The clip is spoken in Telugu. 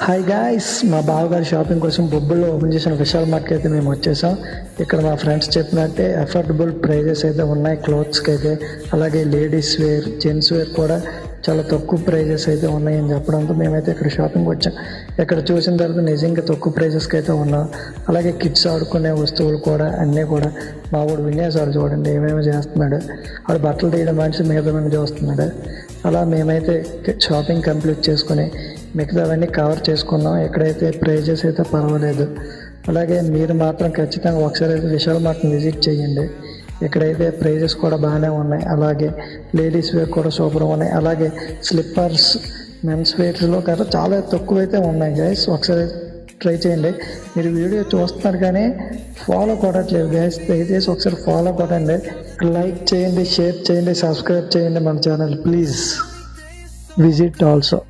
హాయ్ గాయ్స్, మా బావగారి షాపింగ్ కోసం బొబ్బుల్లో ఓపెన్ చేసిన విశాల్ మార్ట్కి అయితే మేము వచ్చేసాం. ఇక్కడ మా ఫ్రెండ్స్ చెప్పినట్టే అఫోర్డబుల్ ప్రైజెస్ అయితే ఉన్నాయి క్లోత్స్కి అయితే. అలాగే లేడీస్ వేర్, జెంట్స్ వేర్ కూడా చాలా తక్కువ ప్రైజెస్ అయితే ఉన్నాయని చెప్పడంతో మేమైతే ఇక్కడ షాపింగ్ వచ్చాం. ఇక్కడ చూసిన తర్వాత నిజంగా తక్కువ ప్రైజెస్కి అయితే ఉన్నాం. అలాగే కిడ్స్ ఆడుకునే వస్తువులు కూడా అన్నీ కూడా మా వాడు విన్యాసాలు చూడండి ఏమేమి చేస్తున్నాడు. వాడు బట్టలు తీయడం మనిషి మిగతా చూస్తున్నాడు. అలా మేమైతే షాపింగ్ కంప్లీట్ చేసుకుని మిగతావన్నీ కవర్ చేసుకున్నాం. ఎక్కడైతే ప్రైజెస్ అయితే పర్వాలేదు. అలాగే మీరు మాత్రం ఖచ్చితంగా ఒకసారి అయితే విశాల్ మార్ట్ని విజిట్ చేయండి. ఇక్కడైతే ప్రైజెస్ కూడా బాగానే ఉన్నాయి. అలాగే లేడీస్ వేర్ కూడా సూపర్గా ఉన్నాయి. అలాగే స్లిప్పర్స్, మెన్స్ వేర్స్లో కదా చాలా తక్కువ అయితే ఉన్నాయి గైస్. ఒకసారి ట్రై చేయండి. మీరు వీడియో చూస్తున్నారు కానీ ఫాలో కొట్టట్లేదు గైస్. దయచేసి ఒకసారి ఫాలో కొట్టండి, లైక్ చేయండి, షేర్ చేయండి, సబ్స్క్రైబ్ చేయండి మన ఛానల్. Please visit also.